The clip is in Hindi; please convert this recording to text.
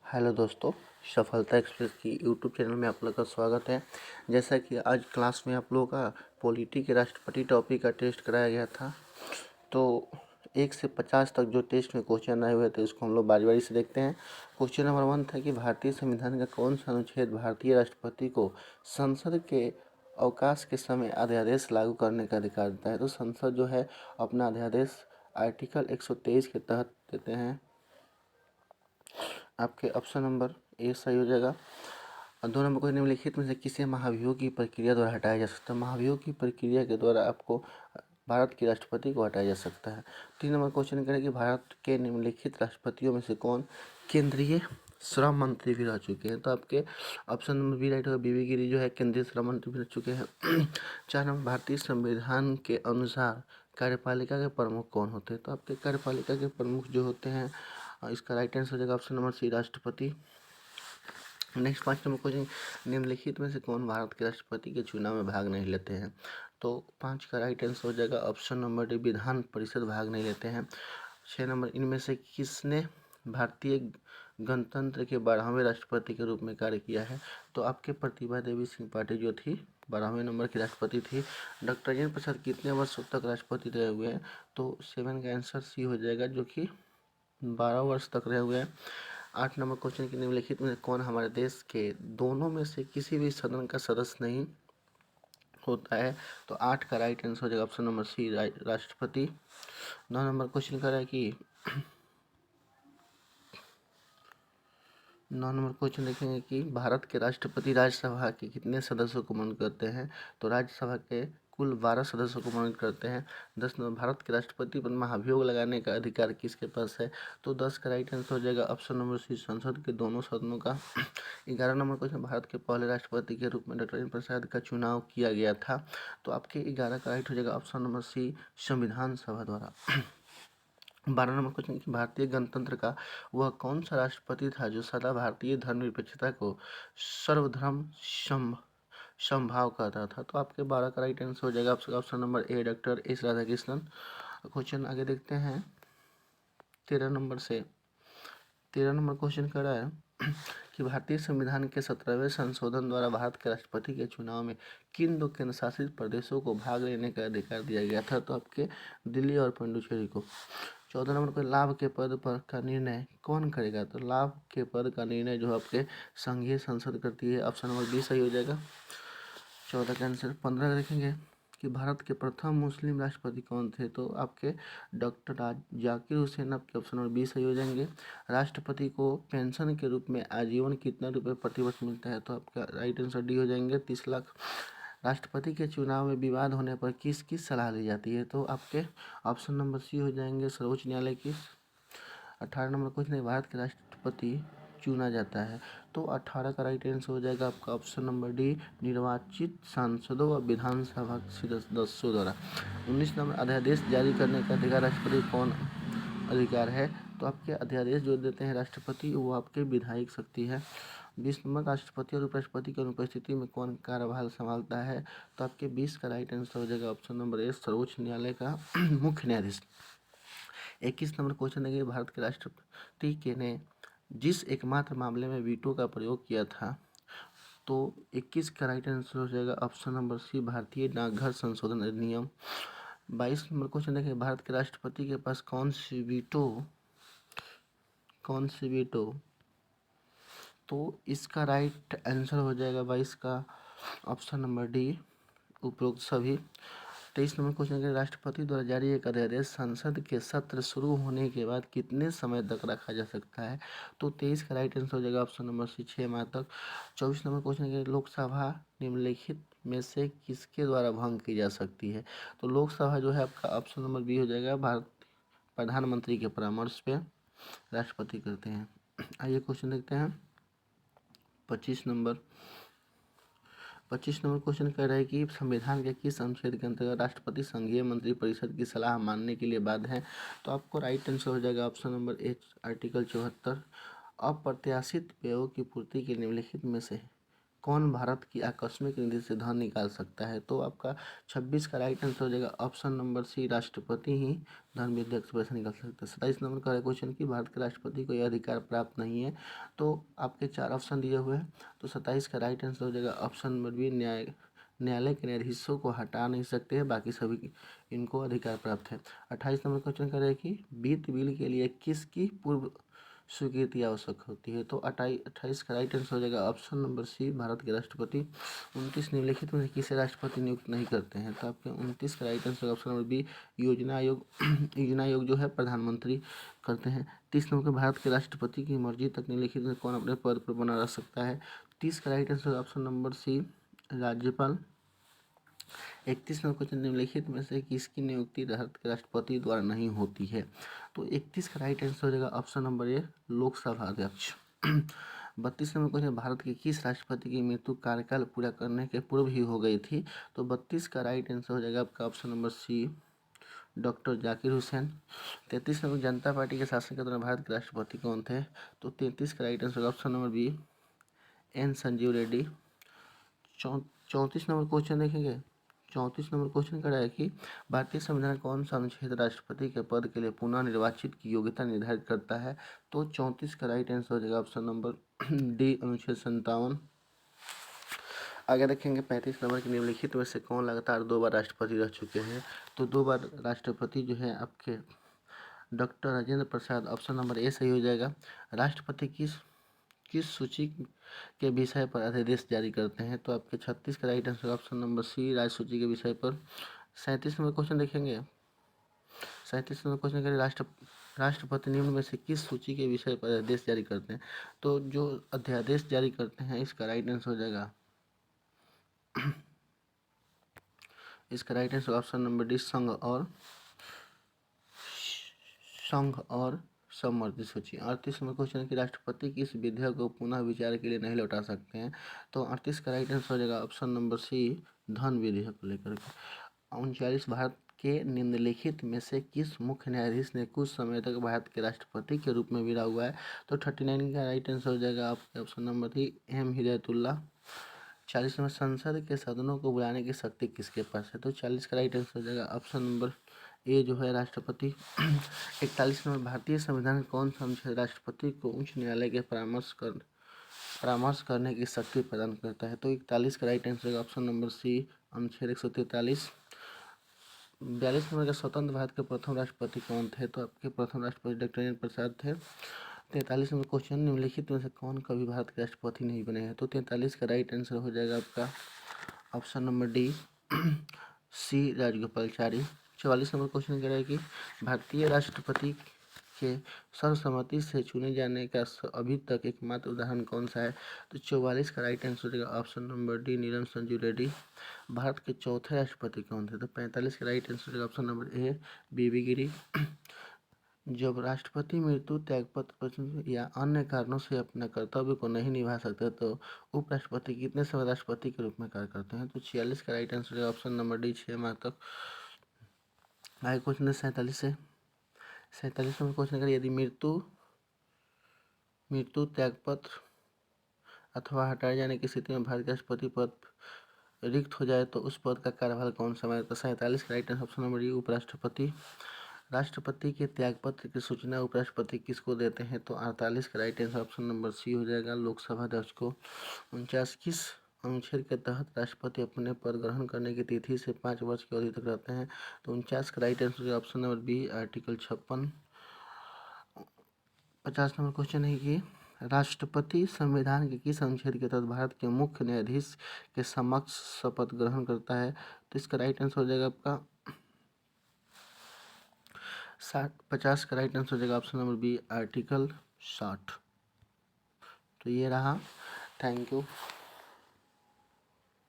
हेलो दोस्तों, सफलता एक्सप्रेस की यूट्यूब चैनल में आप लोग का स्वागत है। जैसा कि आज क्लास में आप लोगों का पॉलिटी के राष्ट्रपति टॉपिक का टेस्ट कराया गया था, तो 1 से 50 तक जो टेस्ट में क्वेश्चन आए हुए थे उसको हम लोग बारी बारी से देखते हैं। क्वेश्चन नंबर 1 था कि भारतीय संविधान का कौन सा अनुच्छेद भारतीय राष्ट्रपति को संसद के अवकाश के समय अध्यादेश लागू करने का अधिकार देता है। तो संसद जो है अपना अध्यादेश आर्टिकल 123 के तहत देते हैं। आपके ऑप्शन नंबर ए सही हो जाएगा। और 2 नंबर को निम्नलिखित में से किसी महाभियोग की प्रक्रिया द्वारा हटाया जा सकता है। महाभियोग की प्रक्रिया के द्वारा आपको भारत के राष्ट्रपति को हटाया जा सकता है। 3 नंबर क्वेश्चन करें कि भारत के निम्नलिखित राष्ट्रपतियों में से कौन केंद्रीय श्रम मंत्री भी रह चुके हैं। तो आपके ऑप्शन नंबर बी राइट होगा। बीबी गिरी जो है केंद्रीय श्रम मंत्री भी रह चुके हैं। 4 नंबर भारतीय संविधान के अनुसार कार्यपालिका के प्रमुख कौन होते हैं। तो आपके कार्यपालिका के प्रमुख जो होते हैं, इसका राइट आंसर हो जाएगा ऑप्शन नंबर सी राष्ट्रपति। नेक्स्ट 5 नंबर क्वेश्चन, निम्नलिखित में से कौन भारत के राष्ट्रपति के चुनाव में भाग नहीं लेते हैं। तो 5 का राइट आंसर हो जाएगा option number D Vidhan Parishad भाग नहीं लेते हैं। 6 नंबर, इनमें से किसने भारतीय गणतंत्र के 12वें राष्ट्रपति के रूप में कार्य किया है। तो आपके प्रतिभा देवी सिंह पाटिल जो थी 12वें नंबर की राष्ट्रपति थी। डॉक्टर राजेंद्र प्रसाद कितने वर्षों तक राष्ट्रपति रहे हुए हैं। तो 7 का आंसर सी हो जाएगा, जो कि 12 वर्ष तक रहे हुए हैं। 8 नंबर क्वेश्चन की निम्नलिखित में कौन हमारे देश के दोनों में से किसी भी सदन का सदस्य नहीं होता है। तो 8 का राइट आंसर हो जाएगा ऑप्शन नंबर सी राष्ट्रपति। 9 नंबर क्वेश्चन कर रहा है कि 9 नंबर क्वेश्चन देखेंगे कि भारत के राष्ट्रपति राज्यसभा के कितने सदस्यों को मनोनीत करते हैं। तो राज्यसभा के कुल 12 सदस्यों को मनोनीत करते हैं। 10 नंबर, भारत के राष्ट्रपति पर महाभियोग लगाने का अधिकार किसके पास है। तो 10 का राइट आंसर हो जाएगा ऑप्शन नंबर सी संसद के दोनों सदनों का। 11 नंबर क्वेश्चन, भारत के पहले राष्ट्रपति के रूप में डॉक्टर राजेंद्र प्रसाद का चुनाव किया गया था। तो आपके 11 का राइट हो जाएगा ऑप्शन नंबर सी संविधान सभा द्वारा। 12 नंबर क्वेश्चन कि भारतीय गणतंत्र का वह कौन सा राष्ट्रपति था जो सदा भारतीय धर्मनिरपेक्षता को सर्वधर्म समभाव करता था। तो आपके 12 का राइट आंसर हो जाएगा option number A doctor S Radhakrishnan. Question आगे देखते हैं 13 नंबर से। 13 नंबर क्वेश्चन कर रहा है कि भारतीय संविधान के 17वें संशोधन द्वारा भारत के राष्ट्रपति के चुनाव में किन 2 केंद्र शासित प्रदेशों को भाग लेने का अधिकार दिया गया था। तो आपके दिल्ली और पुडुचेरी को। 14 नंबर पर लाभ के पद पर का निर्णय कौन करेगा। तो लाभ के पद का निर्णय जो आपके संघीय संसद करती है। ऑप्शन नंबर बी सही हो जाएगा। 14 का आंसर। 15 देखेंगे कि भारत के प्रथम मुस्लिम राष्ट्रपति कौन थे। तो आपके डॉक्टर जाकिर हुसैन, आपके ऑप्शन नंबर बी सही हो जाएंगे। राष्ट्रपति को पेंशन के रूप में आजीवन कितना रुपये प्रतिवर्ष मिलता है। तो आपका राइट आंसर डी हो जाएंगे 30 लाख। राष्ट्रपति के चुनाव में विवाद होने पर किसकी सलाह ली जाती है। तो आपके ऑप्शन नंबर सी हो जाएंगे सर्वोच्च न्यायालय की। 18 नंबर क्वेश्चन, भारत के राष्ट्रपति चुना जाता है। तो 18 का राइट आंसर हो जाएगा आपका ऑप्शन नंबर डी निर्वाचित सांसदों व विधानसभा सदस्यों द्वारा। 19 नंबर, अध्यादेश जारी करने का अधिकार राष्ट्रपति कौन अधिकार है। तो आपके अध्यादेश जो देते हैं राष्ट्रपति वो आपके विधायक शक्ति है। 20 नंबर, राष्ट्रपति और उपराष्ट्रपति की अनुपस्थिति में कौन कार्यभार संभालता है। तो आपके 20 का राइट आंसर हो जाएगा ऑप्शन नंबर ए सर्वोच्च न्यायालय का मुख्य न्यायाधीश। 21 नंबर क्वेश्चन है कि भारत के राष्ट्रपति के ने जिस एकमात्र मामले में वीटो का प्रयोग किया था। तो 21 का राइट आंसर हो जाएगा ऑप्शन नंबर सी भारतीय डाकघर संशोधन अधिनियम। 22 नंबर क्वेश्चन देखें, भारत के राष्ट्रपति के पास कौन सी वीटो। तो इसका राइट आंसर हो जाएगा 22 का ऑप्शन नंबर डी उपरोक्त सभी। 23 नंबर क्वेश्चन के राष्ट्रपति द्वारा जारी एक अध्यादेश संसद के सत्र शुरू होने के बाद कितने समय तक रखा जा सकता है। तो 23 का राइट आंसर हो जाएगा ऑप्शन नंबर सी 6 माह तक। 24 नंबर क्वेश्चन के लोकसभा निम्नलिखित में से किसके द्वारा भंग की जा सकती है। तो लोकसभा जो है आपका ऑप्शन नंबर बी हो जाएगा, भारत प्रधानमंत्री के परामर्श पे राष्ट्रपति करते हैं। आइए क्वेश्चन देखते हैं 25 नंबर। 25 नंबर क्वेश्चन कह रहा है कि संविधान के किस अनुच्छेद के अंतर्गत राष्ट्रपति संघीय मंत्री परिषद की सलाह मानने के लिए बाध्य है। तो आपको राइट आंसर हो जाएगा ऑप्शन नंबर एच आर्टिकल 74। अप्रत्याशित व्ययों की पूर्ति के निम्नलिखित में से कौन भारत की आकस्मिक निधि से धन निकाल सकता है? तो आपका 26 का राइट आंसर हो जाएगा ऑप्शन नंबर सी, राष्ट्रपति ही धन विधेयक से पैसा निकाल सकता है। 27 नंबर का क्वेश्चन कि भारत के राष्ट्रपति को यह अधिकार प्राप्त नहीं है। तो आपके 4 ऑप्शन दिए हुए हैं, तो 27 का राइट आंसर हो जाएगा ऑप्शन नंबर बी, न्यायालय के न्यायाधीशों को हटा नहीं सकते हैं, बाकी सभी इनको अधिकार प्राप्त है। 28 नंबर क्वेश्चन करें कि वित्त बिल के लिए किसकी पूर्व स्वीकृति आवश्यक होती है? तो 28 का राइट आंसर हो जाएगा ऑप्शन नंबर सी, भारत के राष्ट्रपति। 29 निम्नलिखित में से किसे राष्ट्रपति नियुक्त नहीं करते हैं? तो आपके 29 का right answer option number B, योजना आयोग। योजना आयोग जो है प्रधानमंत्री करते हैं। 30 नंबर के भारत के राष्ट्रपति की मर्जी तक निम्नलिखित में कौन अपने पद पर बना रह सकता है? 30 का right answer option number C, राज्यपाल। 31 नंबर क्वेश्चन निम्नलिखित में से किसकी नियुक्ति भारत के राष्ट्रपति द्वारा नहीं होती है? तो 31 का राइट आंसर हो जाएगा ऑप्शन नंबर ए, लोकसभा अध्यक्ष। 32 नंबर क्वेश्चन भारत के किस राष्ट्रपति की मृत्यु कार्यकाल पूरा करने के पूर्व ही हो गई थी? तो 32 का राइट आंसर हो जाएगा आपका option number C, doctor Zakir Hussain. 33 number Janata Party के शासन के दौरान भारत के राष्ट्रपति कौन थे? तो 33 का right answer option number B, N Sanjiva Reddy. 34 number question देखेंगे। 34 नंबर क्वेश्चन कर रहा है कि भारतीय संविधान कौन सा अनुच्छेद राष्ट्रपति के पद के लिए पुनः निर्वाचित की योग्यता निर्धारित करता है? तो 34 का राइट आंसर हो जाएगा ऑप्शन नंबर डी, अनुच्छेद 57। आगे देखेंगे 35 नंबर के निम्नलिखित में से कौन लगातार 2 बार राष्ट्रपति रह चुके हैं? तो 2 बार राष्ट्रपति जो है आपके doctor Rajendra Prasad, option number A सही हो जाएगा। राष्ट्रपति किस सूची के विषय पर अध्यादेश जारी करते हैं? तो आपके 36 का right answer option number C, राज्य सूची के विषय पर। 37 नंबर क्वेश्चन देखेंगे। 37 नंबर क्वेश्चन करें, राष्ट्रपति निम्न में से किस सूची के विषय पर अध्यादेश जारी करते हैं? तो जो अध्यादेश जारी करते हैं इसका राइट आंसर हो जाएगा इसका right answer option number D, संघ और सम्मति सूची। 38 नंबर क्वेश्चन है कि राष्ट्रपति किस विधेयक को पुनः विचार के लिए नहीं लौटा सकते हैं? तो 38 का राइट आंसर हो जाएगा ऑप्शन नंबर सी, धन विधेयक को लेकर के। 39 भारत के निम्नलिखित में से किस मुख्य न्यायाधीश ने कुछ समय तक भारत के राष्ट्रपति के रूप में भी रहा हुआ है? तो 39 का राइट आंसर हो जाएगा आपका ऑप्शन नंबर थी, एम हिदायतुल्ला। 40 नंबर संसद के सदनों को बुलाने की शक्ति किसके पास है? तो 40 का राइट आंसर हो जाएगा ऑप्शन नंबर ए जो है, राष्ट्रपति। 41 नंबर भारतीय संविधान कौन सा अनुच्छेद राष्ट्रपति को उच्च न्यायालय के परामर्श करने की शक्ति प्रदान करता है? तो 41 का right answer option number C, अनुच्छेद 143। 42 नंबर का स्वतंत्र भारत के प्रथम राष्ट्रपति कौन थे? तो आपके प्रथम राष्ट्रपति डॉक्टर राजेंद्र प्रसाद थे। 43 नंबर क्वेश्चन निम्नलिखित में से कौन कभी भारत के राष्ट्रपति नहीं बने हैं? तो 43 का राइट आंसर हो जाएगा आपका ऑप्शन नंबर डी, सी, राजगोपालाचारी। 44 नंबर क्वेश्चन कह रहा है कि भारतीय राष्ट्रपति के सर्वसम्मति से चुने जाने का अभी तक एकमात्र उदाहरण कौन सा है? तो 44 का राइट आंसर देगा ऑप्शन नंबर डी, नीलम संजू रेड्डी। भारत के चौथे राष्ट्रपति कौन थे? तो 45 का राइट आंसर देगा ऑप्शन नंबर ए, बीबी गिरी। जब राष्ट्रपति मृत्यु, त्यागपत्र या अन्य कारणों से अपने कर्तव्य को नहीं निभा सकते तो उपराष्ट्रपति कितने समय राष्ट्रपति के रूप में कार्य करते हैं? तो 46 का राइट आंसर है ऑप्शन नंबर डी, 6 माह तक। आगे क्वेश्चन है 47 नंबर क्वेश्चन करिए, यदि मृत्यु, त्यागपत्र अथवा हटाए जाने की स्थिति में भारत के राष्ट्रपति पद रिक्त हो जाए तो उस पद का कार्यभार कौन संभालेगा? तो 47 का right answer option number D, उपराष्ट्रपति। राष्ट्रपति के त्यागपत्र की सूचना उपराष्ट्रपति किसको देते हैं? तो 48 का right answer option number C हो जाएगा, लोकसभा अध्यक्ष को। 49 किस अनुच्छेद के तहत राष्ट्रपति अपने पद ग्रहण करने की तिथि से 5 वर्ष की अवधि तक रहते हैं? तो 49 का right answer option number B, article 56। 50 number question है कि राष्ट्रपति संविधान के किस अनुच्छेद के तहत भारत के मुख्य न्यायाधीश के समक्ष शपथ ग्रहण करता है? तो इसका राइट आंसर हो जाएगा आपका 50 का राइट आंसर हो जाएगा ऑप्शन नंबर बी, आर्टिकल 60। तो ये रहा। Thank you.